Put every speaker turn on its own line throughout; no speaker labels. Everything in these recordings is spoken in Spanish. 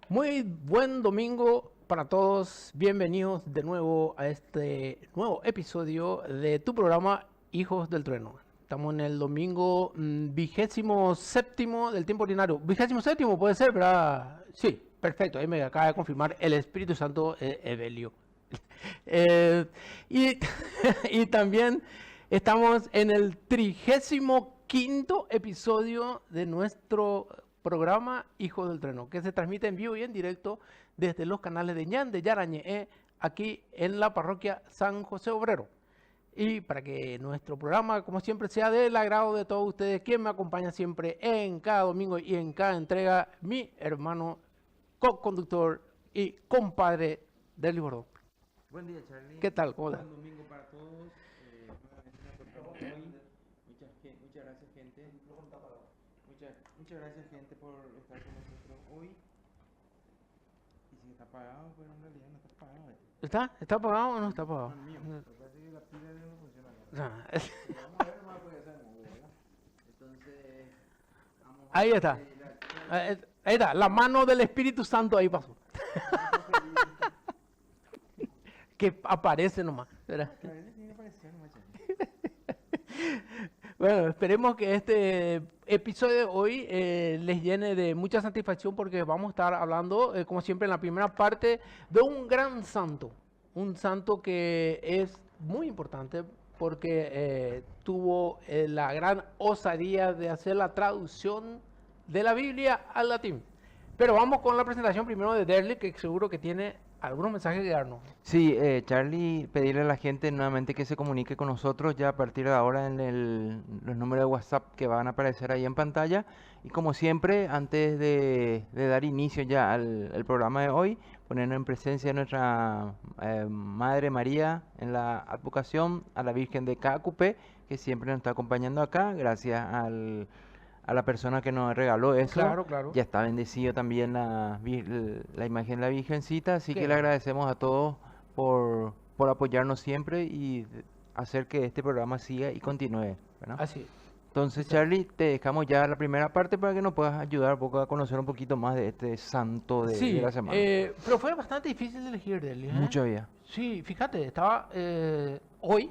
Muy buen domingo para todos. Bienvenidos de nuevo a este nuevo episodio de tu programa Hijos del Trueno. Estamos en el domingo 27º del tiempo ordinario. 27º puede ser, ¿verdad? Sí, perfecto. Ahí me acaba de confirmar el Espíritu Santo Evelio. Y, y también estamos en el 35º episodio de nuestro programa Hijos del Trueno, que se transmite en vivo y en directo desde los canales de Ñan de Yarañe, aquí en la parroquia San José Obrero. Y para que nuestro programa, como siempre, sea del agrado de todos ustedes, quien me acompaña siempre en cada domingo y en cada entrega, mi hermano, co-conductor y compadre del Libro.
Buen día, Charlie.
¿Qué tal? ¿Cómo estás?
Buen domingo para todos. Nuevamente nos encontramos hoy. Muchas gracias, gente. Muchas gracias, gente, por estar con nosotros hoy. Y si está apagado, pero en realidad no está apagado.
¿Está apagado o no está apagado?
No, el mío. Me parece que la pila de no funciona.
Ah,
Vamos a ver nomás porque ya sabemos, ¿verdad? Entonces, vamos a
Ahí
ver
está.
la-
Ahí está, la mano del Espíritu Santo ahí pasó. Que aparece nomás. ¿Verdad?
A veces tiene que aparecer nomás, Charlie.
Bueno, esperemos que este episodio de hoy les llene de mucha satisfacción porque vamos a estar hablando, como siempre en la primera parte, de un gran santo. Un santo que es muy importante porque tuvo la gran osadía de hacer la traducción de la Biblia al latín. Pero vamos con la presentación primero de Derly, que seguro que tiene algunos mensajes que darnos.
Sí, Charlie, pedirle a la gente nuevamente que se comunique con nosotros ya a partir de ahora en los números de WhatsApp que van a aparecer ahí en pantalla. Y como siempre, antes de dar inicio ya al programa de hoy, ponernos en presencia de nuestra Madre María en la advocación a la Virgen de Cacupé, que siempre nos está acompañando acá, gracias a la persona que nos regaló eso.
Claro, claro.
Ya está bendecido también la imagen de la Virgencita, así
Qué
que le
bueno.
agradecemos a todos por apoyarnos siempre y hacer que este programa siga y continúe, ¿verdad?
Así.
Entonces,
Sí.
Charlie, te dejamos ya la primera parte para que nos puedas ayudar un poco a conocer un poquito más de este santo de
Sí,
la semana.
pero fue bastante difícil de elegir de él, ¿eh?
Mucho había.
Sí, fíjate, estaba hoy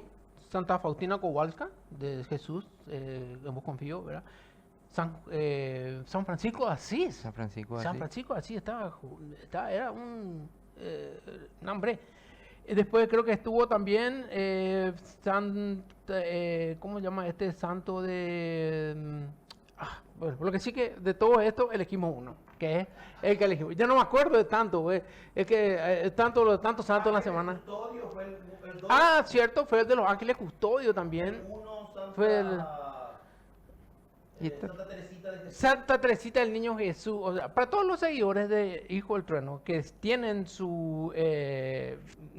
Santa Faustina Kowalska de Jesús, en vos confío, ¿verdad? San Francisco de Asís.
San Francisco,
San
así.
Francisco de Asís era un hombre. Después creo que estuvo también ¿cómo se llama este santo de? Bueno, lo que sí que de todo esto elegimos uno, que es el que elegimos. Ya no me acuerdo de tanto, güey. Es que tantos santos en la semana.
Custodio fue el dos,
Ah, cierto, fue el de los ángeles custodio
el
también.
uno,
Fue el
Y esta-
Santa Teresita de Jesús.
Santa Teresita del Niño Jesús. O sea, para todos los seguidores de Hijo del Trueno que tienen o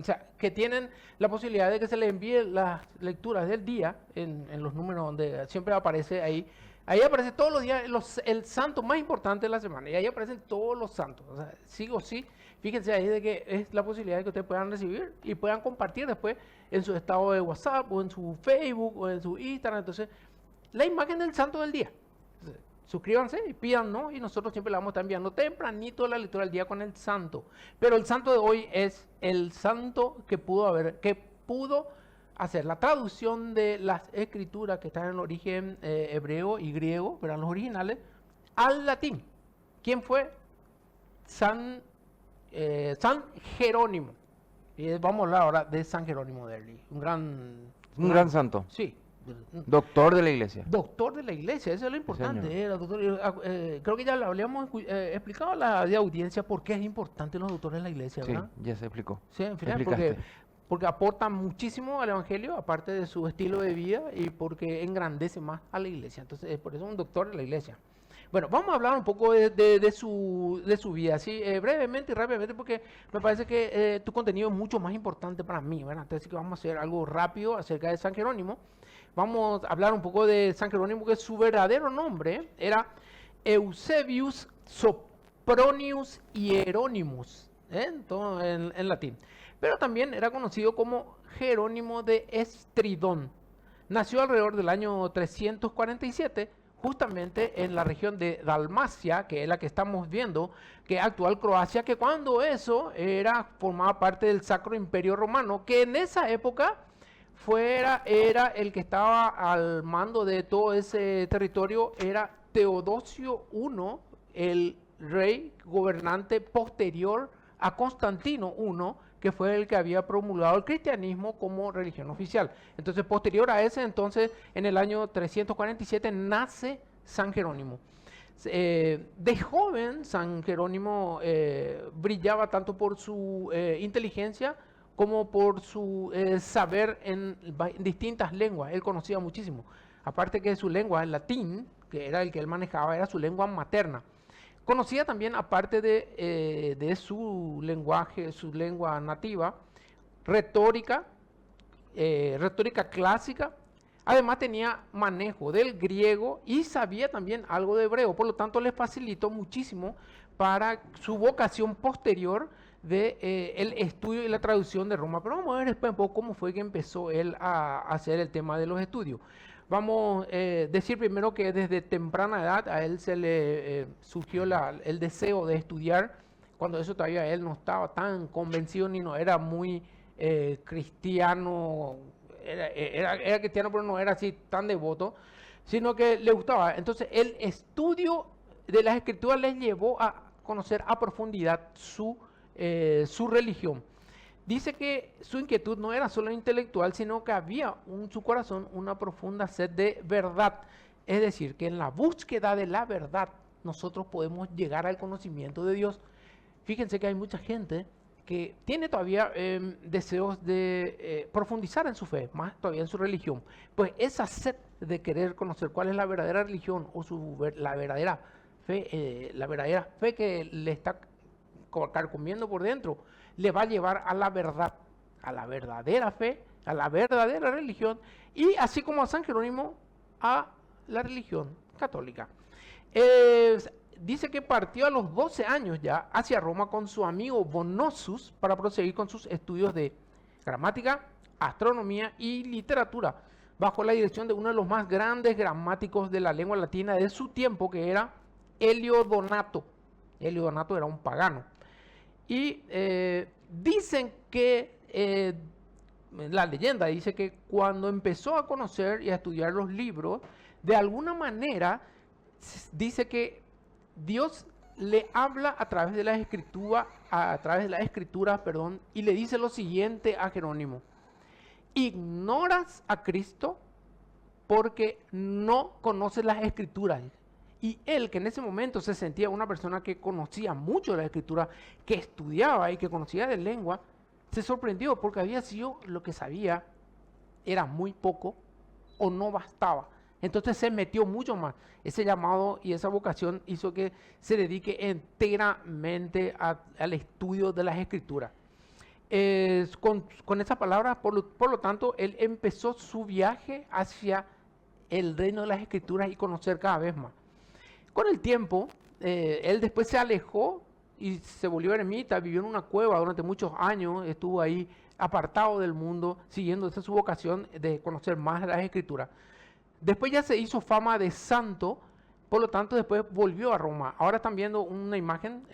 sea, que tienen la posibilidad de que se les envíe las lecturas del día en los números donde siempre aparece ahí. Ahí aparece todos los días el santo más importante de la semana. Y ahí aparecen todos los santos. O sea, sí o sí. Fíjense ahí de que es la posibilidad de que ustedes puedan recibir y puedan compartir después en su estado de WhatsApp o en su Facebook o en su Instagram. Entonces, la imagen del santo del día. Entonces, suscríbanse y pídanos y nosotros siempre le vamos a estar enviando tempranito la lectura del día con el santo. Pero el santo de hoy es el santo que pudo hacer la traducción de las escrituras que están en origen hebreo y griego, eran los originales, al latín. ¿Quién fue? San Jerónimo. Y vamos a hablar ahora de San Jerónimo de Erli,
Un gran santo.
Sí,
Doctor de la iglesia.
doctor de la iglesia, eso es lo importante.
señor.
Era doctor, creo que ya lo habíamos explicado a la de audiencia por qué es importante los doctores de la iglesia,
Sí,
¿verdad?
ya se explicó.
Sí, en final,
Explicaste.
porque aportan muchísimo al evangelio, aparte de su estilo de vida y porque engrandece más a la iglesia. Entonces, por eso es un doctor de la iglesia. Bueno, vamos a hablar un poco de su vida, así brevemente y rápidamente, porque me parece que tu contenido es mucho más importante para mí, ¿verdad? Entonces, que vamos a hacer algo rápido acerca de San Jerónimo. Vamos a hablar un poco de San Jerónimo, que su verdadero nombre era Eusebius Sopronius Hieronymus, en latín. Pero también era conocido como Jerónimo de Estridón. Nació alrededor del año 347 justamente en la región de Dalmacia, que es la que estamos viendo, que es actual Croacia, que cuando eso formaba parte del Sacro Imperio Romano, que en esa época era el que estaba al mando de todo ese territorio, era Teodosio I, el rey gobernante posterior a Constantino I, que fue el que había promulgado el cristianismo como religión oficial. Entonces, posterior a ese, entonces, en el año 347 nace San Jerónimo. De joven, San Jerónimo brillaba tanto por su inteligencia como por su saber en distintas lenguas. Él conocía muchísimo. Aparte que su lengua, el latín, que era el que él manejaba, era su lengua materna. Conocía también, aparte de su lenguaje, su lengua nativa, retórica, retórica clásica. Además tenía manejo del griego y sabía también algo de hebreo. Por lo tanto, le facilitó muchísimo para su vocación posterior de el estudio y la traducción de Roma. Pero vamos a ver después un poco cómo fue que empezó él a hacer el tema de los estudios. Vamos a decir primero que desde temprana edad a él se le surgió el deseo de estudiar, cuando eso todavía él no estaba tan convencido ni no era muy cristiano, era cristiano pero no era así tan devoto, sino que le gustaba. Entonces el estudio de las escrituras les llevó a conocer a profundidad su religión. Dice que su inquietud no era solo intelectual, sino que había en su corazón una profunda sed de verdad. Es decir, que en la búsqueda de la verdad nosotros podemos llegar al conocimiento de Dios. Fíjense que hay mucha gente que tiene todavía deseos de profundizar en su fe, más todavía en su religión. Pues esa sed de querer conocer cuál es la verdadera religión o la verdadera fe que le está carcomiendo por dentro, le va a llevar a la verdad, a la verdadera fe, a la verdadera religión, y así como a San Jerónimo, a la religión católica. Dice que partió a los 12 años ya hacia Roma con su amigo Bonosus para proseguir con sus estudios de gramática, astronomía y literatura, bajo la dirección de uno de los más grandes gramáticos de la lengua latina de su tiempo, que era Heliodonato. Heliodonato era un pagano. Y dicen que, la leyenda dice que cuando empezó a conocer y a estudiar los libros, de alguna manera dice que Dios le habla a través de las escrituras, y le dice lo siguiente a Jerónimo: ignoras a Cristo porque no conoces las escrituras. Y él, que en ese momento se sentía una persona que conocía mucho de la escritura, que estudiaba y que conocía de lengua, se sorprendió porque había sido lo que sabía era muy poco o no bastaba. Entonces se metió mucho más. Ese llamado y esa vocación hizo que se dedique enteramente al estudio de las escrituras. Con esa palabra, por lo tanto, él empezó su viaje hacia el reino de las escrituras y conocer cada vez más. Con el tiempo, él después se alejó y se volvió eremita, vivió en una cueva durante muchos años, estuvo ahí apartado del mundo, siguiendo esa su vocación de conocer más de las escrituras. Después ya se hizo fama de santo, por lo tanto después volvió a Roma. Ahora están viendo una imagen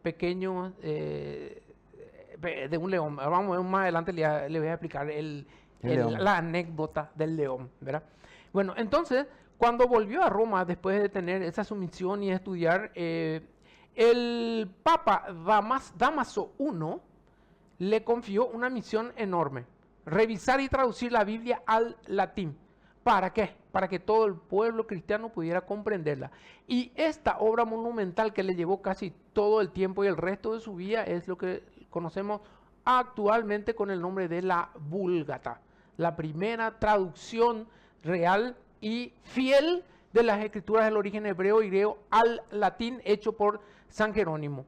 pequeño de un león. Vamos a ver más adelante, le voy a explicar la anécdota del león, ¿verdad? Bueno, entonces, cuando volvió a Roma, después de tener esa sumisión y estudiar, el Papa Dámaso I le confió una misión enorme: revisar y traducir la Biblia al latín. ¿Para qué? Para que todo el pueblo cristiano pudiera comprenderla. Y esta obra monumental que le llevó casi todo el tiempo y el resto de su vida es lo que conocemos actualmente con el nombre de la Vulgata, la primera traducción real y fiel de las escrituras del origen hebreo y griego al latín, hecho por San Jerónimo.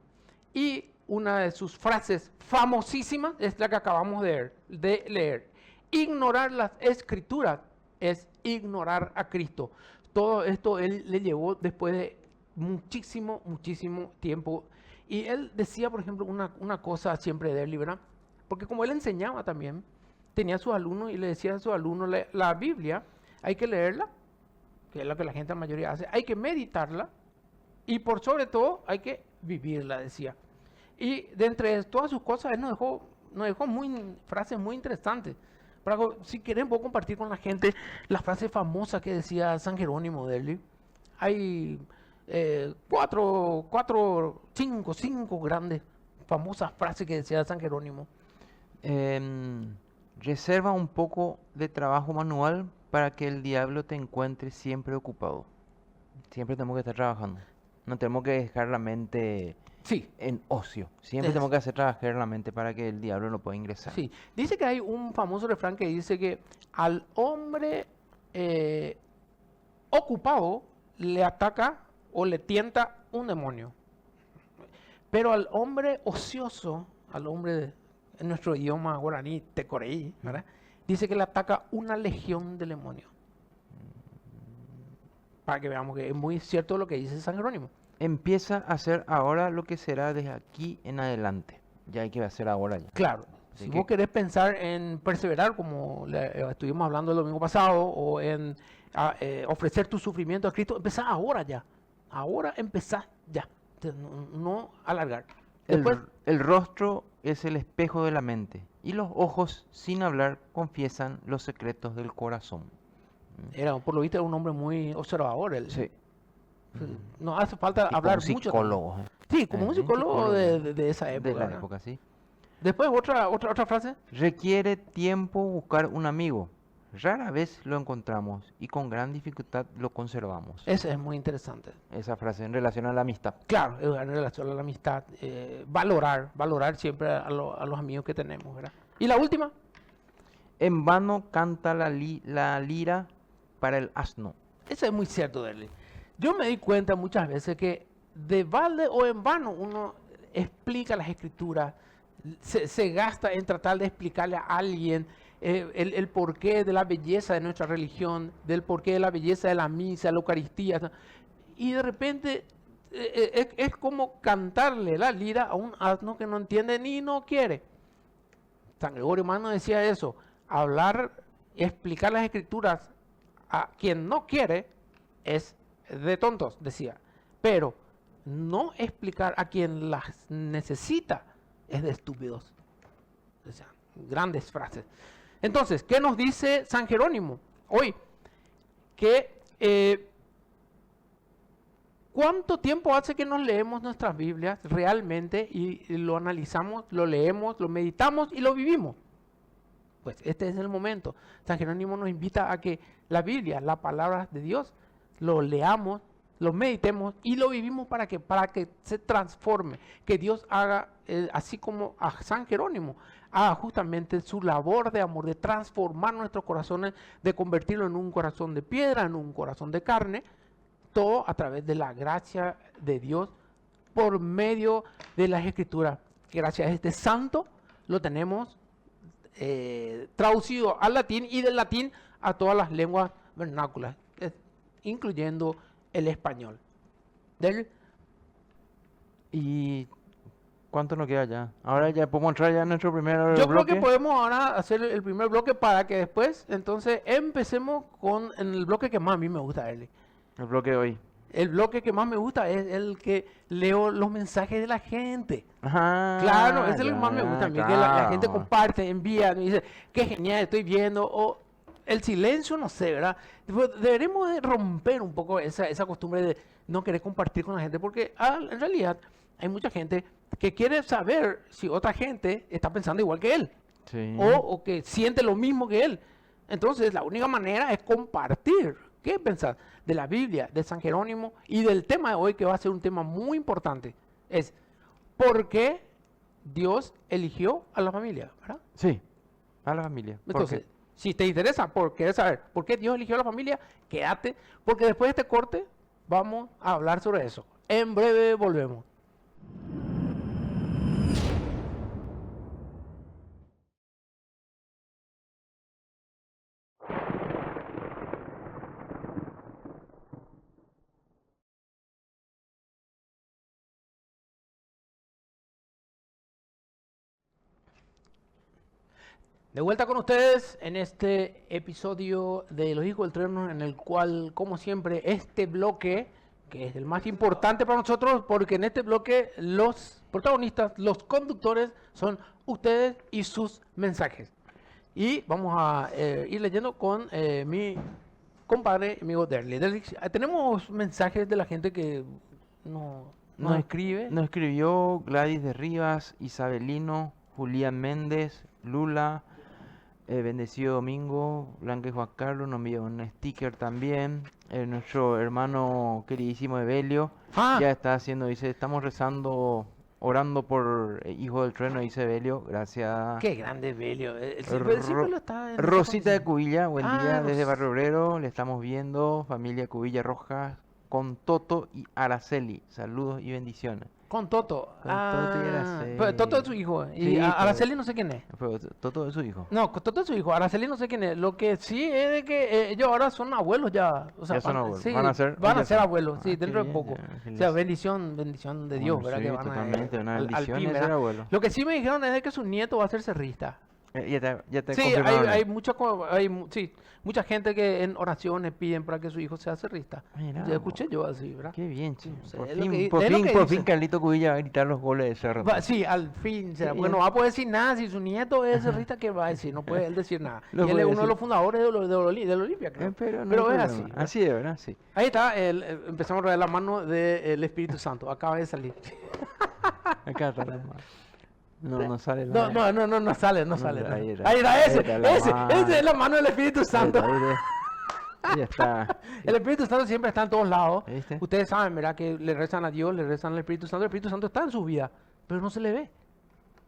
Y una de sus frases famosísimas es la que acabamos de leer: ignorar las escrituras es ignorar a Cristo. Todo esto él le llevó después de muchísimo tiempo. Y él decía, por ejemplo, una cosa siempre de él, ¿verdad? Porque como él enseñaba también, tenía a sus alumnos y le decía a sus alumnos: la Biblia hay que leerla que es lo que la gente la mayoría hace, hay que meditarla y por sobre todo hay que vivirla, decía. Y de entre todas sus cosas, él nos dejó frases muy interesantes. Si quieren, puedo compartir con la gente la frase famosa que decía San Jerónimo de él. Hay cinco grandes, famosas frases que decía San Jerónimo.
Reserva un poco de trabajo manual para que el diablo te encuentre siempre ocupado. Siempre tenemos que estar trabajando. No tenemos que dejar la mente
Sí,
en ocio. Siempre tenemos que hacer trabajar la mente para que el diablo no pueda ingresar.
sí. Dice que hay un famoso refrán que dice que al hombre ocupado le ataca o le tienta un demonio. Pero al hombre ocioso, en nuestro idioma guaraní, tecoreí, ¿verdad? Dice que le ataca una legión de demonios. Para que veamos que es muy cierto lo que dice San Jerónimo.
Empieza a hacer ahora lo que será desde aquí en adelante. Ya hay que hacer ahora ya.
Claro,
Así
si
que-
vos querés pensar en perseverar, como estuvimos hablando el domingo pasado, o en ofrecer tu sufrimiento a Cristo, empezá ahora ya. Ahora empezá ya. No alargar. Después,
El rostro es el espejo de la mente y los ojos, sin hablar, confiesan los secretos del corazón.
por lo visto, era un hombre muy observador. Él.
Sí.
No hace falta
Tipo
hablar
un
mucho.
psicólogo.
Sí, como un psicólogo de esa época.
De la
¿verdad?
época, sí.
Después, otra frase.
Requiere tiempo buscar un amigo. Rara vez lo encontramos y con gran dificultad lo conservamos.
Esa es muy interesante.
Esa frase en relación a la amistad.
Claro, en relación a la amistad, valorar siempre a los amigos que tenemos, ¿verdad? Y la última,
En vano canta la lira para el asno.
esa es muy cierto de él. Yo me di cuenta muchas veces que de balde o en vano uno explica las escrituras, se gasta en tratar de explicarle a alguien el porqué de la belleza de nuestra religión, del porqué de la belleza de la misa, la Eucaristía, ¿no? Y de repente es como cantarle la lira a un asno que no entiende ni no quiere. San Gregorio Magno decía eso, explicar las escrituras a quien no quiere es de tontos, decía. Pero no explicar a quien las necesita es de estúpidos. O sea, grandes frases. Entonces, ¿qué nos dice San Jerónimo hoy? Que ¿cuánto tiempo hace que nos leemos nuestras Biblias realmente y lo analizamos, lo leemos, lo meditamos y lo vivimos? Pues este es el momento. San Jerónimo nos invita a que la Biblia, la palabra de Dios, lo leamos, lo meditemos y lo vivimos para que se transforme, que Dios haga, así como a San Jerónimo, haga justamente su labor de amor, de transformar nuestros corazones, de convertirlo en un corazón de piedra, en un corazón de carne, todo a través de la gracia de Dios por medio de las Escrituras. Gracias a este santo lo tenemos traducido al latín y del latín a todas las lenguas vernáculas, incluyendo el español.
¿Y cuánto nos queda ya? Ahora ya podemos entrar ya en nuestro primer
Yo creo
bloque.
que podemos ahora hacer el primer bloque para que después, entonces, empecemos con el bloque que más a mí me gusta, Eli.
El bloque de hoy.
El bloque que más me gusta es el que leo los mensajes de la gente.
Ajá,
Claro, ese es lo que más me gusta a mí, que la
claro.
gente comparte, envía, me dice, qué genial, estoy viendo, o el silencio, no sé, ¿verdad? Deberemos de romper un poco esa costumbre de no querer compartir con la gente, porque en realidad hay mucha gente que quiere saber si otra gente está pensando igual que él,
Sí.
o que siente lo mismo que él. Entonces, la única manera es compartir. ¿Qué pensás de la Biblia, de San Jerónimo y del tema de hoy, que va a ser un tema muy importante? Es, ¿por qué Dios eligió a la familia? ¿Verdad?
Sí, a la familia. ¿Por
Entonces,
qué?
si te interesa, querés saber por qué Dios eligió a la familia, quédate, porque después de este corte vamos a hablar sobre eso. En breve volvemos. De vuelta con ustedes en este episodio de Los Hijos del Trueno, en el cual, como siempre, este bloque, que es el más importante para nosotros, porque en este bloque los protagonistas, los conductores, son ustedes y sus mensajes. Y vamos a ir leyendo con mi compadre, amigo Derly. Derly, tenemos mensajes de la gente que nos escribe.
Nos escribió Gladys de Rivas, Isabelino, Julián Méndez, Lula, Bendecido Domingo, Blanca y Juan Carlos, nos envió un sticker también. Nuestro hermano queridísimo Evelio ya está haciendo, dice, estamos rezando, orando por Hijo del Trueno, dice Evelio, gracias.
Qué grande Evelio.
Rosita de Cubilla, buen día desde
Ros-
Barrio Obrero, le estamos viendo, familia Cubilla Roja, con Toto y Araceli, saludos y bendiciones.
Con Toto.
Con Toto y Araceli.
Pero Toto es su hijo. Y
Sí, pero-
Araceli no sé quién es.
Pero Toto es su hijo.
No, Toto es su hijo. Araceli no sé quién es. Lo que sí es de que ellos ahora son abuelos ya. O sea,
Ya son abuelos.
sí,
Van a ser-
van a
ya
ser
son.
abuelos, sí,
Ah, qué
dentro de
bien,
poco.
ya,
O sea,
feliz.
bendición de Dios, ¿verdad?
Sí,
Que van
totalmente, una
al
bendición
fin,
de ser
¿verdad?
abuelo.
Lo que sí me dijeron es de que su nieto va a ser cerrista.
Ya te
Sí,
confirmaron.
hay mucha gente que en oraciones piden para que su hijo sea cerrista.
Mirá
Ya escuché
vos.
yo así, ¿verdad?
Qué bien, che.
Sí,
Por
es lo
fin,
que-
por
es lo
fin,
que
por
dice.
fin Carlito Cubilla va a gritar los goles de Cerro.
Sí, al fin.
Qué
Bueno,
bien.
no va a poder decir nada si su nieto es cerrista, ¿qué va a decir? No puede él decir nada.
Lo
Y él
puede
es uno de
decir.
los fundadores del Olimpia, creo.
Pero no
Pero
hay
es
problema.
así.
Así es, ¿verdad? Sí.
Ahí está, empezamos a rodear la mano del Espíritu Santo. Acaba de salir.
Acá está la mano. No sale
No,
la
no sale, no
No,
sale. no.
ahí era.
Ahí era ese,
Ahí está la mano.
ese es la mano del Espíritu Santo.
Ya está.
El Espíritu Santo siempre está en todos lados.
¿Viste?
Ustedes saben, ¿verdad? Que le rezan a Dios, le rezan al Espíritu Santo. El Espíritu Santo está en su vida, pero no se le ve.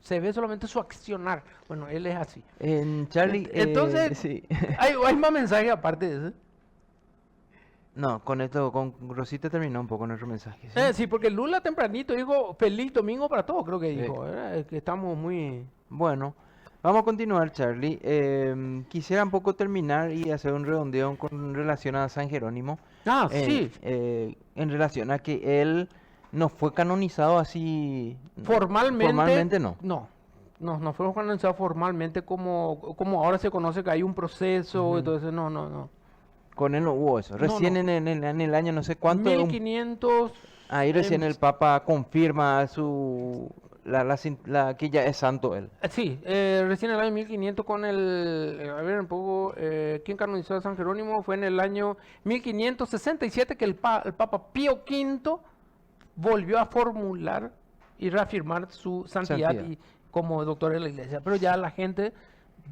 Se ve solamente su accionar. Bueno, él es así.
En Charlie.
Entonces-
Sí.
Hay más mensajes aparte de eso.
No, con esto, con Rosita terminó un poco nuestro mensaje. ¿sí?
Sí, porque Lula tempranito dijo feliz domingo para todos, creo que
Sí.
dijo. Que estamos muy...
Bueno, vamos a continuar, Charlie. Quisiera un poco terminar y hacer un redondeo con relación a San Jerónimo.
Ah,
Eh,
sí.
En relación a que él no fue canonizado así.
Formalmente
no.
No fue canonizado formalmente como ahora se conoce que hay un proceso y todo eso. No.
Con él no hubo eso.
No,
Recién
no.
en el año no sé cuánto.
1500...
Ahí recién
em,
el Papa confirma que ya es santo él.
Sí, recién en el año 1500 con a ver un poco, ¿quién canonizó a San Jerónimo? Fue en el año 1567 que el Papa Pío V volvió a formular y reafirmar su santidad
Santidad.
y como doctor de la iglesia. Pero ya la gente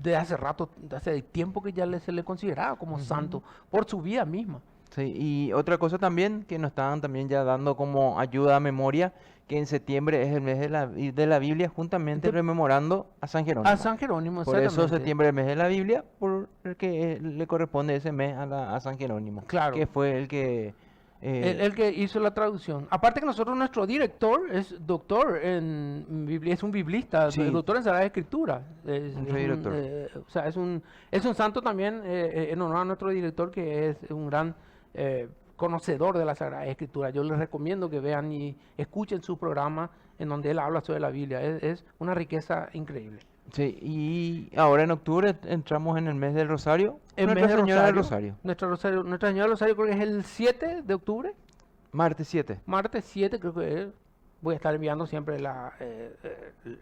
de hace rato, de hace tiempo que ya se le consideraba como santo por su vida misma.
Sí, y otra cosa también que nos estaban también ya dando como ayuda a memoria, que en septiembre es el mes de la Biblia, juntamente rememorando a San Jerónimo.
A San Jerónimo,
Por eso
exactamente.
septiembre es el mes de la Biblia, porque le corresponde ese mes a San Jerónimo,
Claro.
que fue el que...
El que hizo la traducción. Aparte que nosotros, nuestro director es doctor en Biblia, es un biblista,
Sí.
doctor en Sagrada Escritura.
Nuestro director.
O sea, es un santo también en honor a nuestro director que es un gran conocedor de la Sagrada Escritura. Yo les recomiendo que vean y escuchen su programa en donde él habla sobre la Biblia. Es una riqueza increíble.
Sí, y ahora en octubre entramos en el mes del Rosario.
El
Nuestra
mes de
Señora del Rosario.
Nuestra Señora del Rosario creo que es el 7 de octubre.
Martes 7.
Martes 7 creo que es. Voy a estar enviando siempre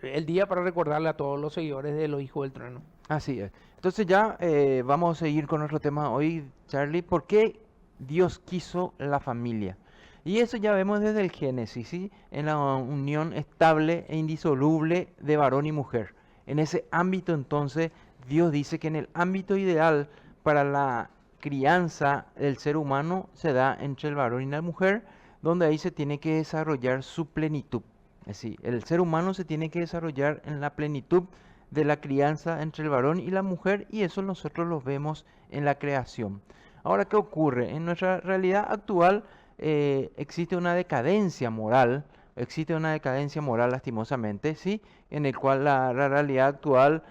el día para recordarle a todos los seguidores de Los Hijos del Trueno.
Así es. Entonces ya vamos a seguir con nuestro tema hoy, Charlie. ¿Por qué Dios quiso la familia? Y eso ya vemos desde el Génesis, ¿sí? En la unión estable e indisoluble de varón y mujer. En ese ámbito entonces Dios dice que en el ámbito ideal para la crianza del ser humano se da entre el varón y la mujer, donde ahí se tiene que desarrollar su plenitud. Es decir, el ser humano se tiene que desarrollar en la plenitud de la crianza entre el varón y la mujer, y eso nosotros lo vemos en la creación. Ahora, ¿qué ocurre? En nuestra realidad actual existe una decadencia moral, lastimosamente, ¿sí? En el cual la realidad actual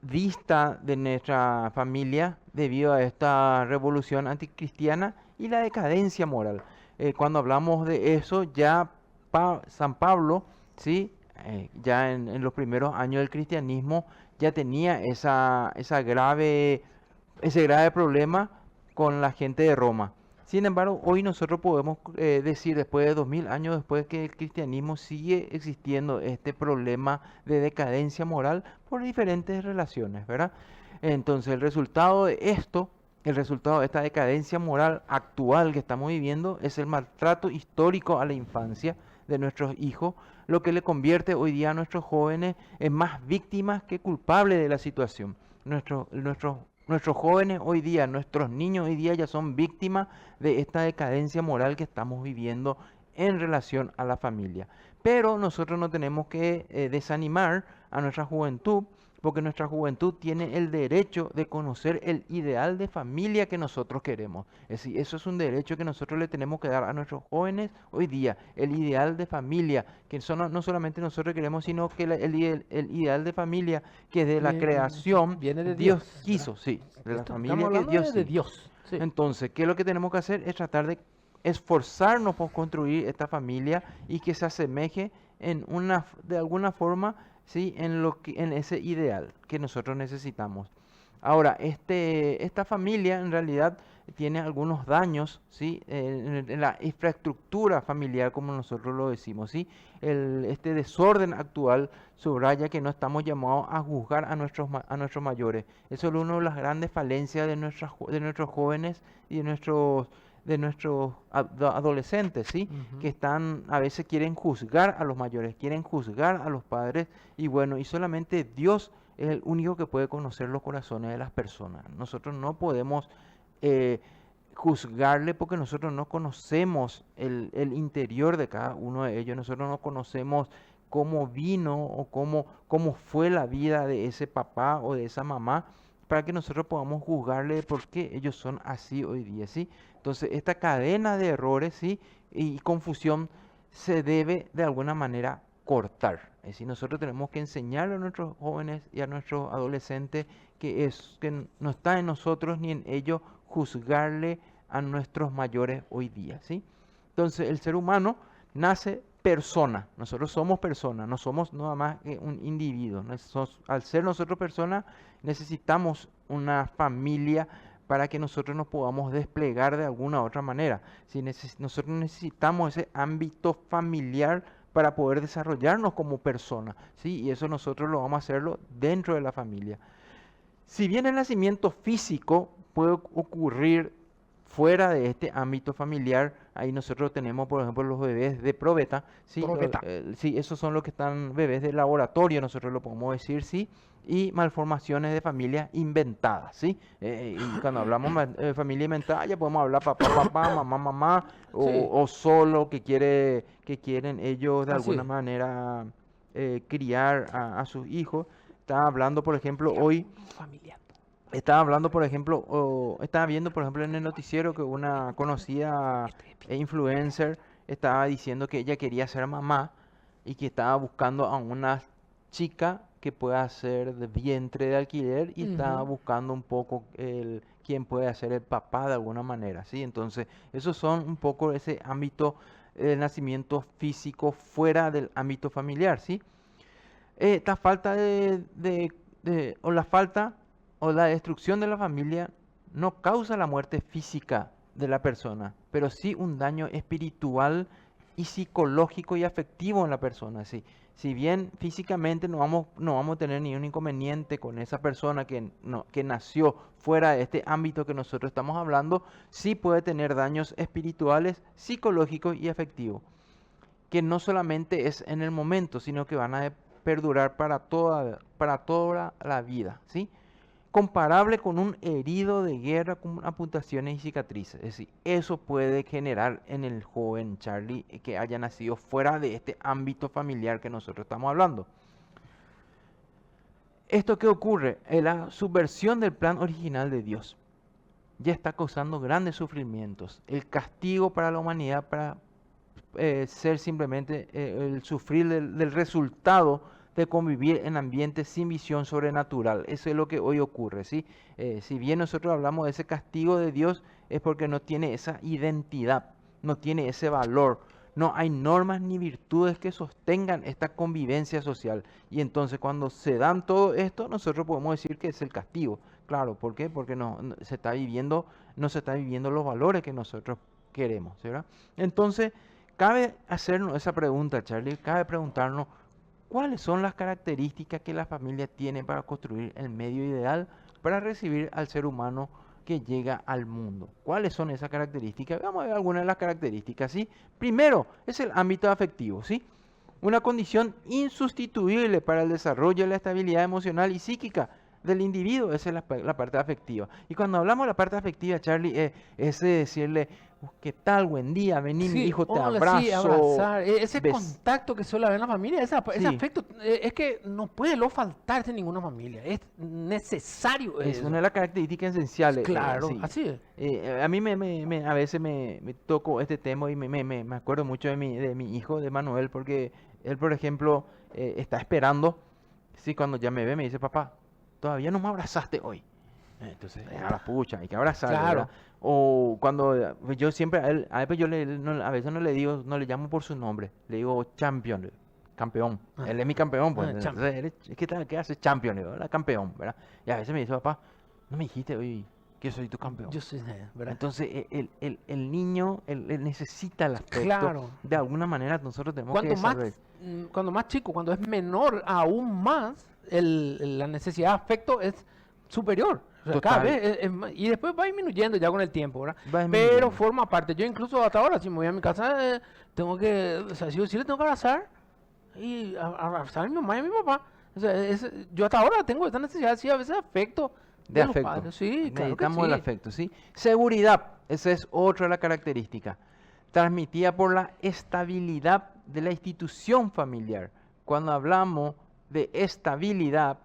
dista de nuestra familia debido a esta revolución anticristiana y la decadencia moral. Cuando hablamos de eso, ya San Pablo, ¿sí? Ya en los primeros años del cristianismo, ya tenía ese grave problema con la gente de Roma. Sin embargo, hoy nosotros podemos decir, después de 2000 años después, que el cristianismo sigue existiendo este problema de decadencia moral por diferentes relaciones, ¿verdad? Entonces, el resultado de esto, el resultado de esta decadencia moral actual que estamos viviendo, es el maltrato histórico a la infancia de nuestros hijos, lo que le convierte hoy día a nuestros jóvenes en más víctimas que culpables de la situación. Nuestros jóvenes hoy día, nuestros niños hoy día ya son víctimas de esta decadencia moral que estamos viviendo en relación a la familia. Pero nosotros no tenemos que desanimar a nuestra juventud, porque nuestra juventud tiene el derecho de conocer el ideal de familia que nosotros queremos. Es decir, eso es un derecho que nosotros le tenemos que dar a nuestros jóvenes hoy día, el ideal de familia, que no solamente nosotros queremos, sino que el ideal de familia que de la creación
viene de
Dios
Dios,
quiso, sí, de la
Estamos
familia que
hablando
Dios
de
sí.
Dios. Sí.
Entonces, ¿qué es lo que tenemos que hacer? Es tratar de esforzarnos por construir esta familia y que se asemeje de alguna forma, ¿sí?, en ese ideal que nosotros necesitamos. Ahora, esta familia en realidad tiene algunos daños, ¿sí?, en la infraestructura familiar, como nosotros lo decimos, ¿sí? Este desorden actual subraya que no estamos llamados a juzgar a nuestros mayores. Eso es una de las grandes falencias de nuestros jóvenes y de nuestros adolescentes, ¿sí? Que a veces quieren juzgar a los mayores, quieren juzgar a los padres, y bueno, y solamente Dios es el único que puede conocer los corazones de las personas. Nosotros no podemos juzgarle, porque nosotros no conocemos el interior de cada uno de ellos. Nosotros no conocemos cómo vino o cómo fue la vida de ese papá o de esa mamá, para que nosotros podamos juzgarle por qué ellos son así hoy día, ¿sí? Entonces, esta cadena de errores, ¿sí?, y confusión se debe de alguna manera cortar. Es decir, nosotros tenemos que enseñarle a nuestros jóvenes y a nuestros adolescentes que no está en nosotros ni en ellos juzgarle a nuestros mayores hoy día, ¿sí? Entonces, el ser humano nace persona. Nosotros somos personas, no somos nada más que un individuo. Al ser nosotros personas, necesitamos una familia para que nosotros nos podamos desplegar de alguna otra manera. Si nosotros necesitamos ese ámbito familiar para poder desarrollarnos como personas, ¿sí? Y eso nosotros lo vamos a hacerlo dentro de la familia. Si bien el nacimiento físico puede ocurrir fuera de este ámbito familiar, ahí nosotros tenemos, por ejemplo, los bebés de probeta, ¿sí? Sí, esos son los que están bebés de laboratorio, nosotros lo podemos decir, ¿sí? Y malformaciones de familia inventadas, ¿sí? Y cuando hablamos de familia inventada, ya podemos hablar papá, mamá, o solo que quieren ellos de alguna manera criar a sus hijos. Estaba hablando, por ejemplo, hoy... Estaba viendo, por ejemplo, en el noticiero que una conocida influencer estaba diciendo que ella quería ser mamá y que estaba buscando a una chica que pueda ser de vientre de alquiler, y estaba buscando un poco quién puede ser el papá de alguna manera, ¿sí? Entonces, esos son un poco ese ámbito del nacimiento físico fuera del ámbito familiar, ¿sí? Esta falta o la destrucción de la familia no causa la muerte física de la persona, pero sí un daño espiritual y psicológico y afectivo en la persona, ¿sí? Si bien físicamente no vamos a tener ningún inconveniente con esa persona que nació fuera de este ámbito que nosotros estamos hablando, sí puede tener daños espirituales, psicológicos y afectivos, que no solamente es en el momento, sino que van a perdurar para toda la vida, ¿sí? Comparable con un herido de guerra con amputaciones y cicatrices. Es decir, eso puede generar en el joven Charlie que haya nacido fuera de este ámbito familiar que nosotros estamos hablando. ¿Esto qué ocurre? La subversión del plan original de Dios ya está causando grandes sufrimientos. El castigo para la humanidad para ser simplemente el sufrir del resultado de convivir en ambientes sin visión sobrenatural. Eso es lo que hoy ocurre, ¿sí? Si bien nosotros hablamos de ese castigo de Dios, es porque no tiene esa identidad, no tiene ese valor, no hay normas ni virtudes que sostengan esta convivencia social. Y entonces cuando se dan todo esto, nosotros podemos decir que es el castigo. Claro, ¿por qué? Porque no se está viviendo los valores que nosotros queremos, ¿verdad? Entonces, cabe hacernos esa pregunta, Charlie, cabe preguntarnos cuáles son las características que la familia tiene para construir el medio ideal para recibir al ser humano que llega al mundo. ¿Cuáles son esas características? Vamos a ver algunas de las características, ¿sí? Primero, es el ámbito afectivo, ¿sí? Una condición insustituible para el desarrollo y la estabilidad emocional y psíquica del individuo, esa es la parte afectiva. Y cuando hablamos de la parte afectiva, Charlie, es decirle, ¿qué tal? Buen día, vení, mi hijo, te
hola,
abrazo.
sí, abrazar, ese
bes-
contacto que suele haber en la familia, ese
Sí.
afecto, es que no puede lo faltarse en ninguna familia, es necesario
Es
eso.
una de las características esenciales.
Claro,
sí.
así es.
A mí a veces me toco este tema y me acuerdo mucho de mi hijo, de Manuel, porque él, por ejemplo, está esperando, sí, cuando ya me ve, me dice, papá, todavía no me abrazaste hoy. Entonces, a la pucha, hay que abrazar,
Claro.
¿verdad? O cuando yo siempre, a él, pues yo a veces no le digo, no le llamo por su nombre, le digo champion, campeón.
Ah.
Él es mi campeón, pues.
Ah,
Entonces, ¿qué hace champion? Le digo, "Hola, campeón, ¿verdad? Y a veces me dice, papá, no me dijiste hoy que soy tu campeón.
Yo soy, ¿verdad?
Entonces, el niño, él necesita el afecto.
Claro.
De alguna manera, nosotros tenemos que
Cuanto más,
saber.
cuando más chico, cuando es menor, aún más la necesidad de afecto es superior. O sea, cada
Total.
vez y después va disminuyendo ya con el tiempo, ¿verdad?
Va disminuyendo.
Pero forma parte. Yo incluso hasta ahora, si me voy a mi casa, tengo que, o sea, sí le tengo que abrazar y abrazar a mi mamá y a mi papá. O sea, yo hasta ahora tengo esta necesidad, sí, a veces de afecto.
De
los
afecto.
padres. Sí, claro que
Necesitamos el
sí.
afecto, ¿sí? Seguridad, esa es otra de las características. Transmitida por la estabilidad de la institución familiar. Cuando hablamos de estabilidad,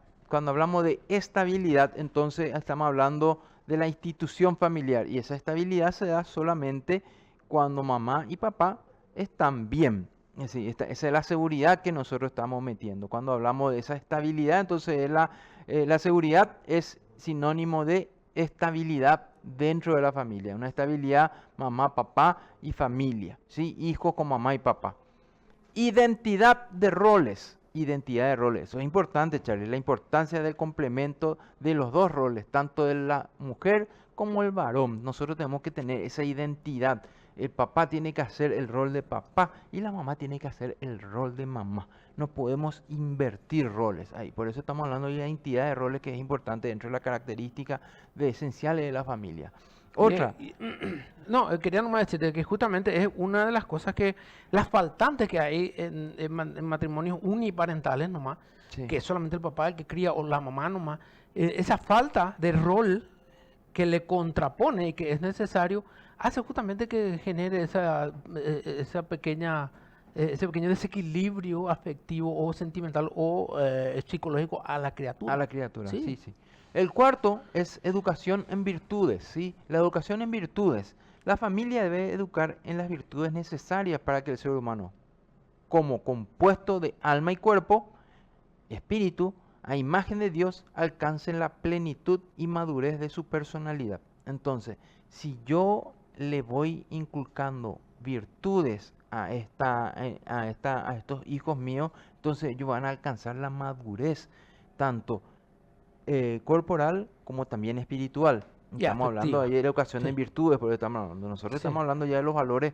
entonces estamos hablando de la institución familiar. Y esa estabilidad se da solamente cuando mamá y papá están bien. Es decir, esa es la seguridad que nosotros estamos metiendo. Cuando hablamos de esa estabilidad, entonces la seguridad es sinónimo de estabilidad dentro de la familia. Una estabilidad mamá, papá y familia, ¿sí? Hijos con mamá y papá. Identidad de roles. Identidad de roles. Eso es importante, Charlie. La importancia del complemento de los dos roles, tanto de la mujer como el varón. Nosotros tenemos que tener esa identidad. El papá tiene que hacer el rol de papá y la mamá tiene que hacer el rol de mamá. No podemos invertir roles ahí. Por eso estamos hablando de la identidad de roles que es importante dentro de la característica esenciales de la familia. Otra.
No, quería nomás decirte que justamente es una de las cosas las faltantes que hay en matrimonios uniparentales nomás,
Sí.
que es solamente el papá el que cría o la mamá nomás, esa falta de rol que le contrapone y que es necesario, hace justamente que genere ese pequeño desequilibrio afectivo o sentimental o psicológico a la criatura.
A la criatura,
Sí.
sí, sí. El cuarto es educación en virtudes, ¿sí? La educación en virtudes. La familia debe educar en las virtudes necesarias para que el ser humano, como compuesto de alma y cuerpo, espíritu, a imagen de Dios, alcance la plenitud y madurez de su personalidad. Entonces, si yo le voy inculcando virtudes a estos hijos míos, entonces ellos van a alcanzar la madurez, tanto corporal como también espiritual.
Y
Estamos hablando
afectiva.
ahí de educación
Sí.
en virtudes, porque estamos hablando. Nosotros
Sí.
estamos hablando ya de los valores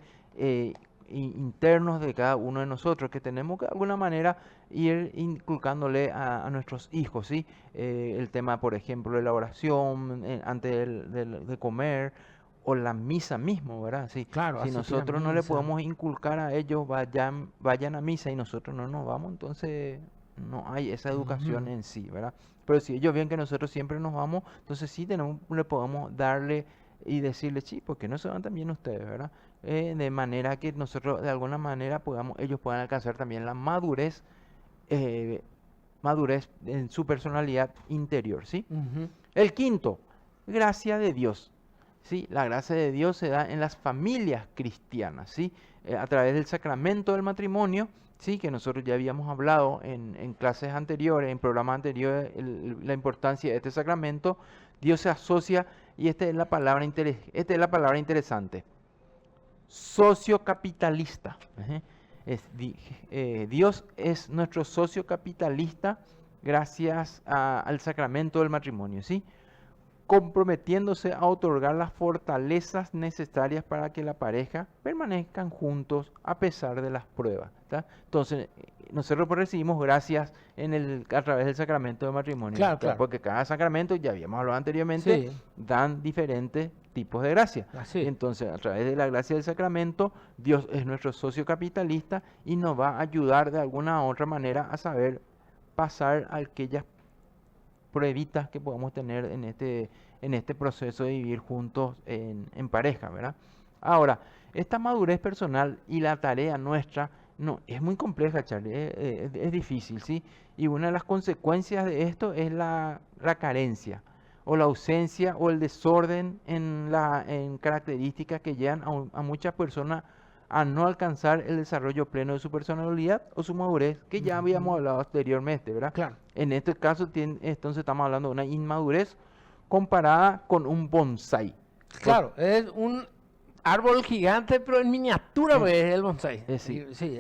internos de cada uno de nosotros, que tenemos que de alguna manera ir inculcándole a nuestros hijos, ¿sí? El tema, por ejemplo, de la oración antes de comer, o la misa mismo, ¿verdad? Sí.
Claro,
Si
asistir a
nosotros no le
misa.
podemos inculcar a ellos, vayan a misa y nosotros no nos vamos, entonces no hay esa educación
Ujú.
en sí, ¿verdad? Pero si ellos ven que nosotros siempre nos vamos, entonces sí le podemos darle y decirle, sí, porque no se van también ustedes, ¿verdad? De manera que nosotros de alguna manera ellos puedan alcanzar también la madurez en su personalidad interior, ¿sí?
Ujú.
El quinto, gracia de Dios. ¿Sí? La gracia de Dios se da en las familias cristianas, ¿sí? A través del sacramento del matrimonio, ¿sí? Que nosotros ya habíamos hablado en clases anteriores, en programas anteriores, la importancia de este sacramento. Dios se asocia, y esta es la palabra interesante, sociocapitalista. Dios es nuestro socio capitalista gracias al sacramento del matrimonio, ¿sí? Comprometiéndose a otorgar las fortalezas necesarias para que la pareja permanezcan juntos a pesar de las pruebas, ¿tá? Entonces, nosotros pues recibimos gracias a través del sacramento del matrimonio,
Claro,
¿tá?
claro.
Porque cada sacramento, ya habíamos hablado anteriormente,
Sí.
dan diferentes tipos de gracia.
Así.
Entonces, a través de la gracia del sacramento, Dios es nuestro socio capitalista y nos va a ayudar de alguna u otra manera a saber pasar aquellas pruebitas que podemos tener en este proceso de vivir juntos en pareja, ¿verdad? Ahora, esta madurez personal y la tarea nuestra no es muy compleja, Charlie, es difícil, ¿sí? Y una de las consecuencias de esto es la carencia o la ausencia o el desorden en características que llevan a muchas personas a no alcanzar el desarrollo pleno de su personalidad o su madurez, que ya habíamos hablado anteriormente, ¿verdad?
Claro.
En este caso, entonces estamos hablando de una inmadurez comparada con un bonsai.
Claro, es un árbol gigante, pero en miniatura, pues, es el bonsai.
Sí.
Sí,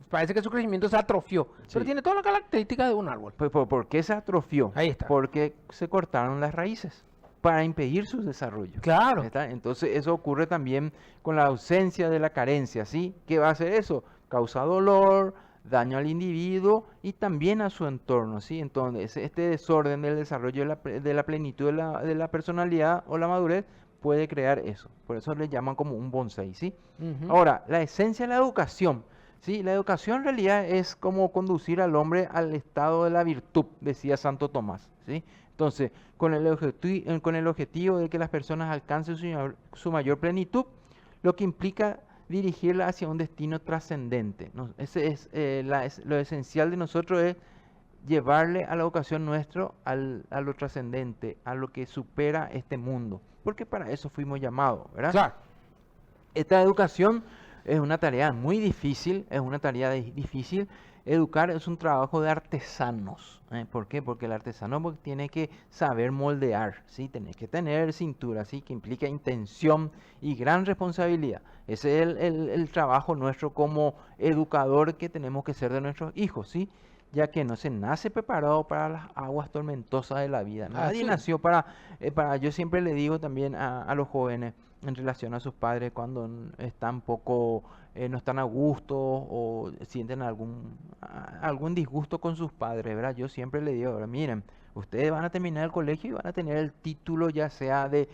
parece que su crecimiento se atrofió, pero
Sí.
tiene todas las características de un árbol.
Pues, ¿por qué se atrofió?
Ahí está.
Porque se cortaron las raíces para impedir su desarrollo.
Claro.
¿Está? Entonces eso ocurre también con la ausencia de la carencia, ¿sí? ¿Qué va a hacer eso? Causa dolor, daño al individuo y también a su entorno, ¿sí? Entonces este desorden del desarrollo de la plenitud de la personalidad o la madurez puede crear eso. Por eso le llaman como un bonsai, ¿sí?
Ujú.
Ahora, la esencia de la educación, ¿sí? La educación en realidad es como conducir al hombre al estado de la virtud, decía Santo Tomás, ¿sí? Entonces, con el objetivo de que las personas alcancen su mayor plenitud, lo que implica dirigirla hacia un destino trascendente, ¿no? Ese es, lo esencial de nosotros es llevarle a la educación nuestro a lo trascendente, a lo que supera este mundo, porque para eso fuimos llamados, ¿verdad?
Claro.
Esta educación es una tarea muy difícil, difícil. Educar es un trabajo de artesanos. ¿Por qué? Porque el artesano tiene que saber moldear, ¿sí? Tiene que tener cintura, ¿sí? Que implica intención y gran responsabilidad. Ese es el trabajo nuestro como educador que tenemos que ser de nuestros hijos, ¿sí? Ya que no se nace preparado para las aguas tormentosas de la vida. Nadie
Así.
nació yo siempre le digo también a los jóvenes en relación a sus padres cuando están no están a gusto o sienten algún disgusto con sus padres, ¿verdad? Yo siempre le digo, miren, ustedes van a terminar el colegio y van a tener el título ya sea de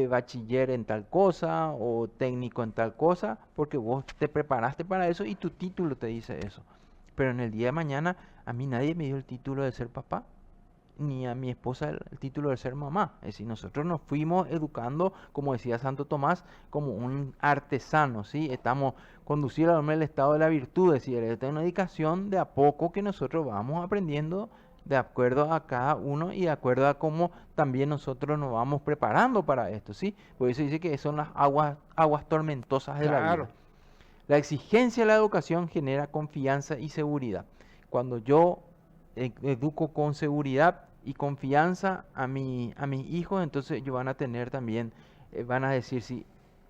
bachiller en tal cosa o técnico en tal cosa, porque vos te preparaste para eso y tu título te dice eso. Pero en el día de mañana a mí nadie me dio el título de ser papá, ni a mi esposa el título de ser mamá. Es decir, nosotros nos fuimos educando, como decía Santo Tomás, como un artesano, ¿sí? Estamos conduciendo al hombre al estado de la virtud, es decir, esta es una dedicación de a poco que nosotros vamos aprendiendo de acuerdo a cada uno y de acuerdo a cómo también nosotros nos vamos preparando para esto, ¿sí? Por eso dice que son las aguas tormentosas de la
Claro.
vida. La exigencia de la educación genera confianza y seguridad. Cuando yo educo con seguridad y confianza a mis hijos, entonces ellos van a tener también, van a decir, sí,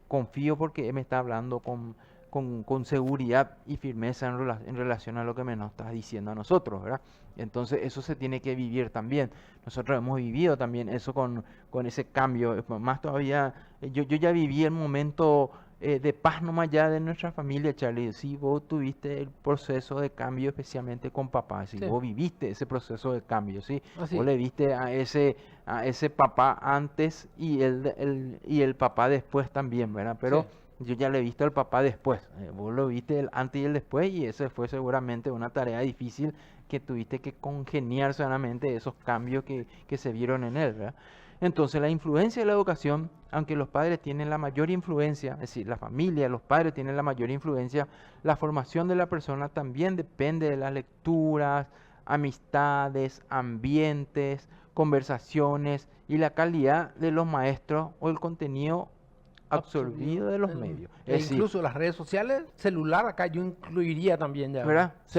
confío porque él me está hablando con seguridad y firmeza en relación a lo que nos está diciendo a nosotros, ¿verdad? Entonces eso se tiene que vivir también. Nosotros hemos vivido también eso con ese cambio. Más todavía, yo ya viví el momento de paz nomás ya de nuestra familia, Charlie. Si vos tuviste el proceso de cambio, especialmente con papá, si
Sí.
vos viviste ese proceso de cambio, ¿sí?
Así.
Vos le viste a ese papá antes y el papá después también, ¿verdad? Pero yo ya le he visto al papá después. Vos lo viste el antes y el después y ese fue seguramente una tarea difícil que tuviste que congeniar solamente esos cambios que se vieron en él, ¿verdad? Entonces la influencia de la educación, aunque los padres tienen la mayor influencia, es decir, la familia, los padres tienen la mayor influencia, la formación de la persona también depende de las lecturas, amistades, ambientes, conversaciones y la calidad de los maestros o el contenido absorbido de los medios.
E
Es decir,
incluso las redes sociales, celular, acá yo incluiría también ya.
¿verdad?
Sí.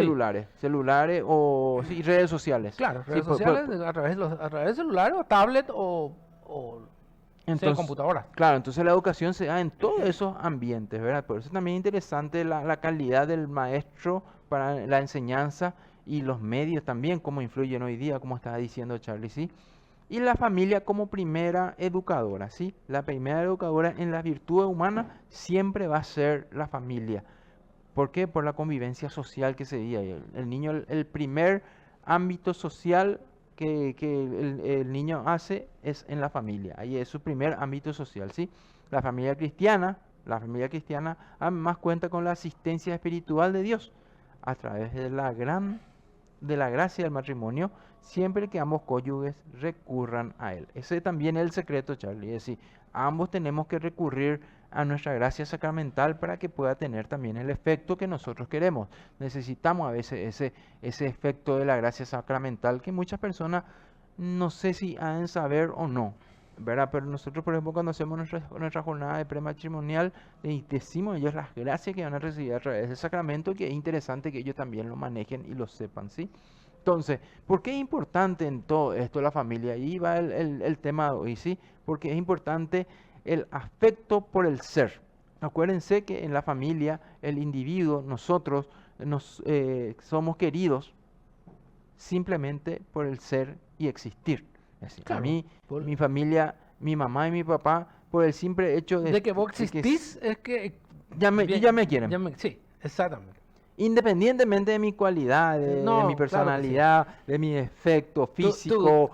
Celulares o sí, redes sociales.
Claro,
Sí,
redes sociales a través de celulares o tablet o sea,
Entonces,
computadoras.
claro, entonces la educación se da en todos esos ambientes, ¿verdad? Por eso también es interesante la calidad del maestro para la enseñanza y los medios también, cómo influyen hoy día, como estaba diciendo Charlie, ¿sí? Y la familia como primera educadora, ¿sí? La primera educadora en las virtudes humanas siempre va a ser la familia. ¿Por qué? Por la convivencia social que se vive ahí. El niño, el primer ámbito social que el niño hace es en la familia. Ahí es su primer ámbito social, ¿sí? La familia cristiana además cuenta con la asistencia espiritual de Dios a través de la gracia del matrimonio, siempre que ambos cónyuges recurran a él. Ese también es el secreto, Charlie. Es decir, ambos tenemos que recurrir a nuestra gracia sacramental para que pueda tener también el efecto que nosotros queremos. Necesitamos a veces ese efecto de la gracia sacramental que muchas personas no sé si han de saber o no, ¿verdad? Pero nosotros, por ejemplo, cuando hacemos nuestra jornada de prematrimonial, decimos a ellos las gracias que van a recibir a través del sacramento, que es interesante que ellos también lo manejen y lo sepan, ¿sí? Entonces, ¿por qué es importante en todo esto la familia? Ahí va el tema de hoy, ¿sí? Porque es importante el afecto por el ser. Acuérdense que en la familia, el individuo, nosotros, somos queridos simplemente por el ser y existir. Es decir,
Claro,
a mí,
por-
mi familia, mi mamá y mi papá, por el simple hecho
De que vos
de
existís, es que...
ya me quieren.
Sí, exactamente.
Independientemente de mi cualidad, de
No,
mi
claro que sí.
personalidad, de mi efecto
Tu
físico,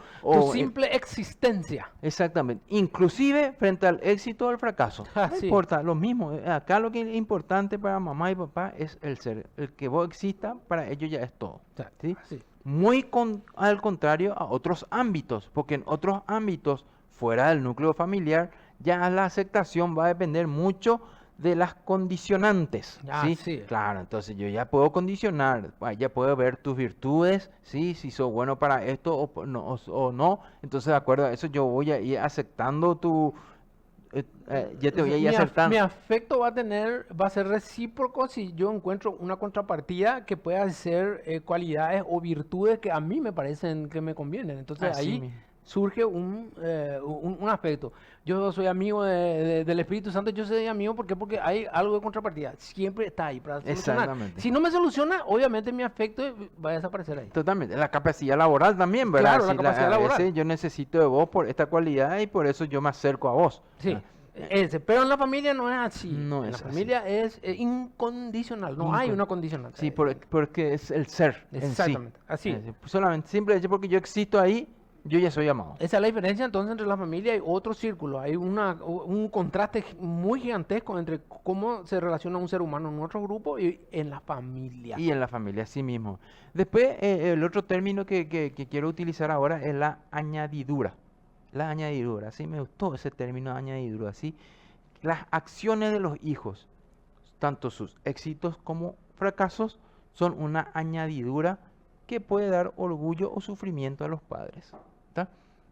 simple existencia.
exactamente, inclusive frente al éxito o al fracaso.
Ah,
No
sí.
importa, lo mismo. Acá lo que es importante para mamá y papá es el ser. El que vos exista, para ellos ya es todo.
O sea,
¿Sí?
sí.
Muy al contrario a otros ámbitos, porque en otros ámbitos, fuera del núcleo familiar, ya la aceptación va a depender mucho de las condicionantes,
Ah,
¿sí?
sí.
Claro, entonces yo ya puedo condicionar, ya puedo ver tus virtudes, ¿sí? Si sos bueno para esto o no, entonces de acuerdo a eso yo voy a ir aceptando ya te voy a ir
Mi
aceptando.
afecto va a ser recíproco si yo encuentro una contrapartida que pueda ser cualidades o virtudes que a mí me parecen que me convienen. Entonces
Así
ahí
mismo.
surge un aspecto. Yo soy amigo del Espíritu Santo, yo soy amigo porque hay algo de contrapartida. Siempre está ahí para solucionar.
Exactamente.
Si no me soluciona, obviamente mi afecto va a desaparecer ahí.
Totalmente, la capacidad laboral también, ¿verdad?
Claro, la
Si
capacidad
a
laboral.
veces yo necesito de vos por esta cualidad y por eso yo me acerco a vos.
Sí,
¿verdad?
pero en la familia no es así.
No
En
es
la
así.
familia es incondicional, no hay una condicional.
Sí, porque es el ser en sí.
Exactamente, así.
Es decir, solamente, simple hecho porque yo existo ahí, yo ya soy amado.
Esa es la diferencia entonces entre la familia y otro círculo. Hay un contraste muy gigantesco entre cómo se relaciona un ser humano en otro grupo y en la familia.
Y en la familia, así mismo. Después, el otro término que quiero utilizar ahora es la añadidura. La añadidura, sí, me gustó ese término añadidura, sí. Las acciones de los hijos, tanto sus éxitos como fracasos, son una añadidura que puede dar orgullo o sufrimiento a los padres. ¿Tá?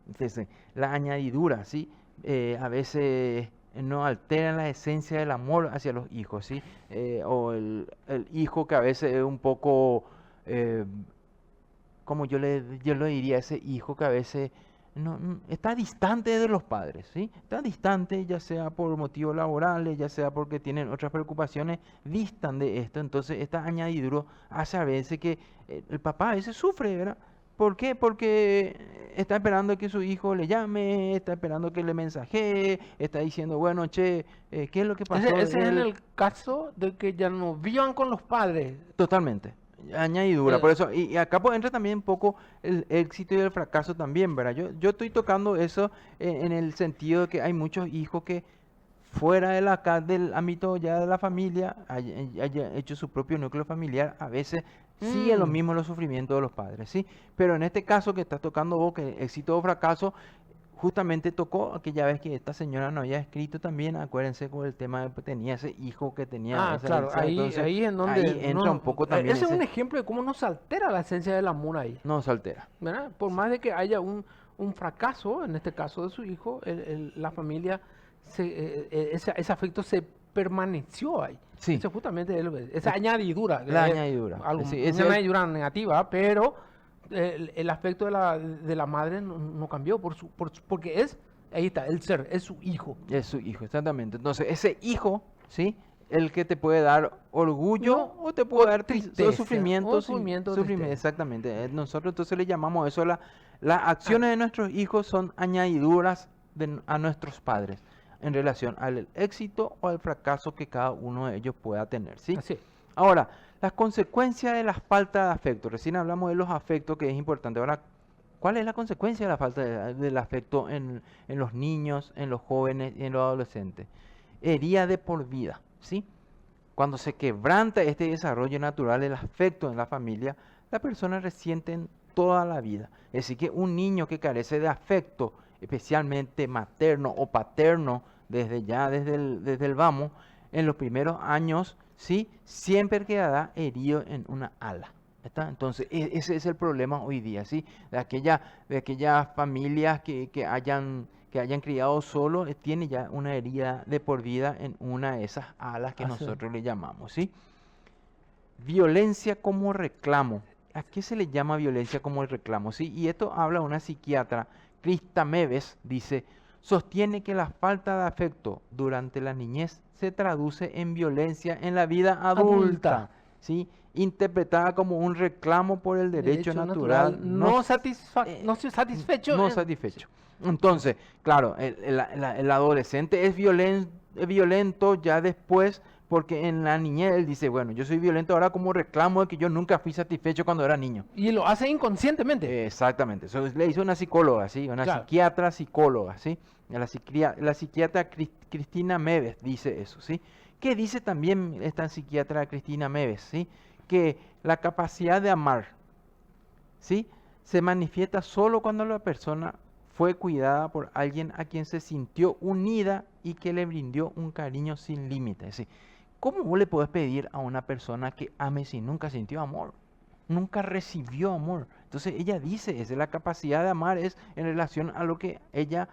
Entonces, la añadidura, ¿sí? A veces no alteran la esencia del amor hacia los hijos, ¿sí? O el hijo que a veces es un poco, como yo le diría, ese hijo que a veces está distante de los padres, ¿sí? Está distante, ya sea por motivos laborales, ya sea porque tienen otras preocupaciones, distan de esto. Entonces, esta añadidura hace a veces que el papá a veces sufre, ¿verdad? ¿Por qué? Porque está esperando que su hijo le llame, está esperando que le mensajee, está diciendo, bueno, che, ¿qué es lo que pasó?
Ese es en
Él-
el caso de que ya no vivan con los padres.
Totalmente. Añadidura,
Eh,
por eso, y acá pues entra también un poco el éxito y el fracaso también, ¿verdad? Yo estoy tocando eso en el sentido de que hay muchos hijos que fuera del ámbito ya de la familia, haya hecho su propio núcleo familiar, a veces siguen los
Mm.
mismos los sufrimientos de los padres, ¿sí? Pero en este caso que estás tocando vos, que éxito o fracaso, justamente tocó aquella vez que esta señora no había escrito también, acuérdense con el tema de que tenía ese hijo que tenía esa
Claro,
herencia, entonces
ahí es donde
ahí entra un poco también
ese es un
ese-
ejemplo de cómo no se altera la esencia del amor ahí.
no se altera.
¿Verdad? Por más de que haya un fracaso, en este caso de su hijo, la familia, ese afecto se permaneció ahí.
Sí.
Eso justamente es esa añadidura.
La
es
añadidura.
algo-
Sí,
una
ese es-
añadidura negativa, pero el aspecto de la madre no cambió porque ahí está, el ser, es su hijo.
Es su hijo, exactamente. Entonces, ese hijo, ¿sí? El que te puede dar orgullo
No,
o te puede
o
dar
tristeza,
sufrimiento.
o sufrimiento, tristeza.
Exactamente. Nosotros entonces le llamamos eso, las acciones de nuestros hijos son añadiduras a nuestros padres en relación al éxito o al fracaso que cada uno de ellos pueda tener, ¿sí?
Así es.
Ahora, las consecuencias de la falta de afecto. Recién hablamos de los afectos, que es importante. Ahora, ¿cuál es la consecuencia de la falta del afecto en los niños, en los jóvenes y en los adolescentes? Herida de por vida, ¿sí? Cuando se quebranta este desarrollo natural del afecto en la familia, la persona resiente en toda la vida. Es decir, que un niño que carece de afecto, especialmente materno o paterno, desde el vamos, en los primeros años, ¿sí? Siempre quedará herido en una ala. ¿Está? Entonces, ese es el problema hoy día, ¿sí? De aquellas familias que hayan criado solo, tiene ya una herida de por vida en una de esas alas que
Así es.
nosotros le llamamos, ¿sí? Violencia como reclamo. ¿A qué se le llama violencia como reclamo? ¿Sí? Y esto habla una psiquiatra, Krista Meves, dice, sostiene que la falta de afecto durante la niñez se traduce en violencia en la vida adulta, ¿sí? Interpretada como un reclamo por el derecho natural
no
no
satisfecho.
no satisfecho. Entonces, claro, el adolescente es violento ya después, porque en la niñez él dice, bueno, yo soy violento ahora como reclamo de que yo nunca fui satisfecho cuando era niño.
Y lo hace inconscientemente.
Exactamente, eso le hizo una psicóloga, ¿sí? Una
Claro.
psiquiatra psicóloga, ¿sí? La psiquiatra Cristina Meves dice eso, ¿sí? ¿Qué dice también esta psiquiatra Cristina Meves, ¿sí? Que la capacidad de amar, ¿sí? Se manifiesta solo cuando la persona fue cuidada por alguien a quien se sintió unida y que le brindó un cariño sin límites. Es decir, ¿cómo vos le podés pedir a una persona que ame si nunca sintió amor? Nunca recibió amor. Entonces ella dice, es la capacidad de amar es en relación a lo que ella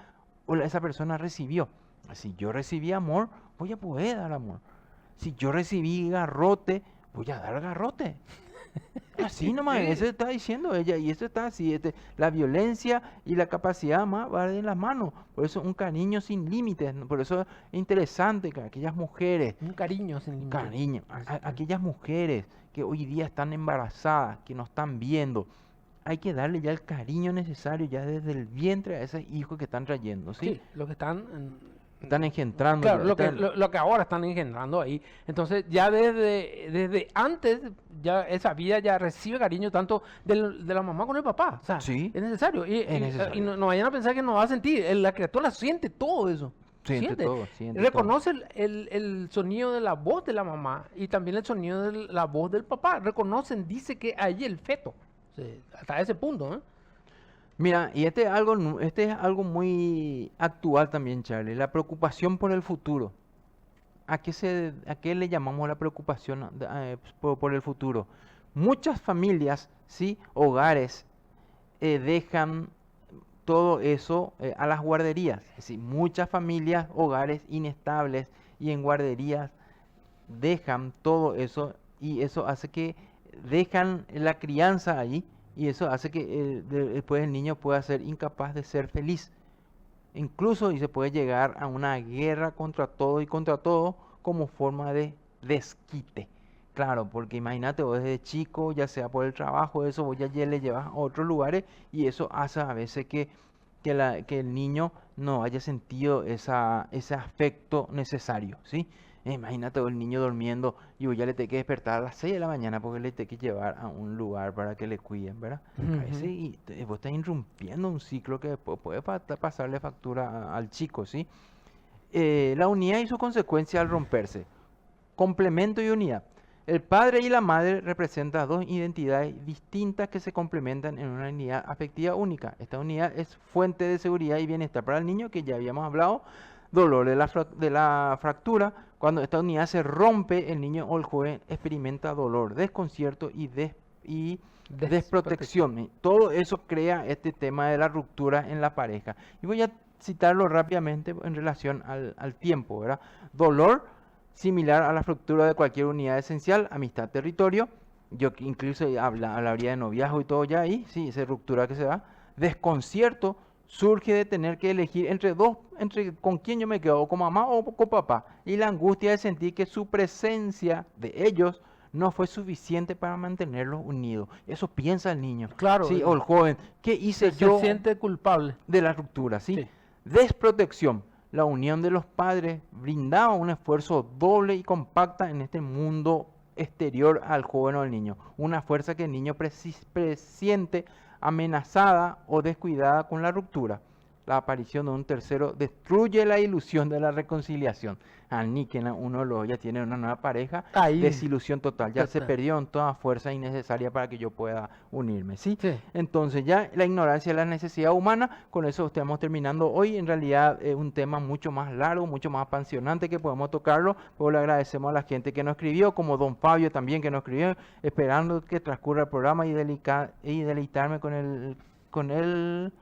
o esa persona recibió. Si yo recibí amor, voy a poder dar amor. Si yo recibí garrote, voy a dar garrote. Así nomás,
Sí.
eso está diciendo ella, y eso está así, la violencia y la capacidad más va de las manos, por eso un cariño sin límites, ¿no? Por eso es interesante que aquellas mujeres,
Un cariño sin límite.
cariño, aquellas mujeres que hoy día están embarazadas, que nos están viendo, hay que darle ya el cariño necesario ya desde el vientre a esos hijos que están trayendo, ¿sí?
Sí, los que están
Están engendrando.
claro,
ya,
lo que ahora están engendrando ahí. Entonces, ya desde antes, ya esa vida ya recibe cariño tanto de la mamá con el papá. O sea,
Sí,
es necesario.
es necesario.
Y no vayan a pensar que no va a sentir. La criatura siente todo eso.
Siente todo, siente
Reconoce el sonido de la voz de la mamá y también el sonido de la voz del papá. Reconocen, dice que ahí el feto. Sí, hasta ese punto, ¿eh?
Mira, y este es algo muy actual también, Charlie, la preocupación por el futuro. ¿A qué le llamamos la preocupación por el futuro? Muchas familias, ¿sí? Hogares, dejan todo eso a las guarderías. Es decir, muchas familias, hogares inestables y en guarderías dejan todo eso y eso hace que dejan la crianza allí y eso hace que después el niño pueda ser incapaz de ser feliz. Incluso y se puede llegar a una guerra contra todo y contra todo como forma de desquite. Claro, porque imagínate vos desde chico, ya sea por el trabajo, eso vos ya le llevas a otros lugares y eso hace a veces que el niño no haya sentido ese afecto necesario, ¿sí? Imagínate el niño durmiendo y vos ya le tenés que despertar a las 6 de la mañana porque le tenés que llevar a un lugar para que le cuiden, ¿verdad? A veces vos estás irrumpiendo un ciclo que después puede pasarle factura al chico, ¿sí? La unidad y su consecuencia al romperse. Complemento y unidad. El padre y la madre representan dos identidades distintas que se complementan en una unidad afectiva única. Esta unidad es fuente de seguridad y bienestar para el niño, que ya habíamos hablado. Dolor de la fractura. Cuando esta unidad se rompe, el niño o el joven experimenta dolor, desconcierto y desprotección. Todo eso crea este tema de la ruptura en la pareja. Y voy a citarlo rápidamente en relación al tiempo, ¿verdad? Dolor similar a la fractura de cualquier unidad esencial, amistad, territorio. Yo incluso hablaría de noviazgo y todo ya ahí, sí, esa ruptura que se da. Desconcierto surge de tener que elegir entre con quién yo me quedo, o con mamá o con papá, y la angustia de sentir que su presencia de ellos no fue suficiente para mantenerlos unidos. Eso piensa el niño,
Claro,
¿sí? O el joven. ¿Qué hice
se
yo
siente culpable.
de la ruptura? ¿Sí?
Sí.
Desprotección. La unión de los padres brindaba un esfuerzo doble y compacta en este mundo exterior al joven o al niño. Una fuerza que el niño presiente amenazada o descuidada con la ruptura. La aparición de un tercero destruye la ilusión de la reconciliación. Aniquila uno de los ya tiene una nueva pareja,
Ahí.
desilusión total. Ya se
Total.
perdió en toda fuerza innecesaria para que yo pueda unirme, ¿sí?
Sí.
Entonces ya la ignorancia de la necesidad humana, con eso estamos terminando hoy. En realidad es un tema mucho más largo, mucho más apasionante que podemos tocarlo, pero le agradecemos a la gente que nos escribió, como don Fabio también que nos escribió, esperando que transcurra el programa y deleitarme con el.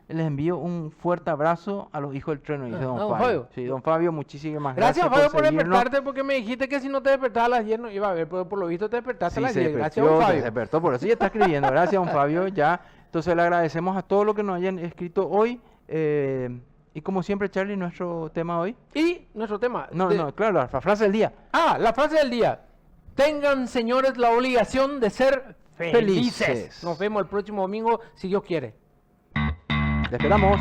Les envío un fuerte abrazo a los hijos del trueno, dice don
don
Fabio.
Fabio.
Sí, don Fabio, muchísimas
Gracias,
gracias
Fabio, por
seguirnos.
despertarte, porque me dijiste que si no te despertabas a las 10 no iba a ver, pero por lo visto te despertaste
Sí,
a las
se
10. Gracias,
despertó,
don
se
Fabio.
despertó, por eso ya está escribiendo. Gracias, don Fabio. Ya, entonces le agradecemos a todos los que nos hayan escrito hoy. Y como siempre, Charlie, nuestro tema hoy.
Y nuestro tema.
No, claro, la frase del día.
La frase del día. Tengan, señores, la obligación de ser felices.
Felices.
Nos vemos el próximo domingo, si Dios quiere.
Te esperamos.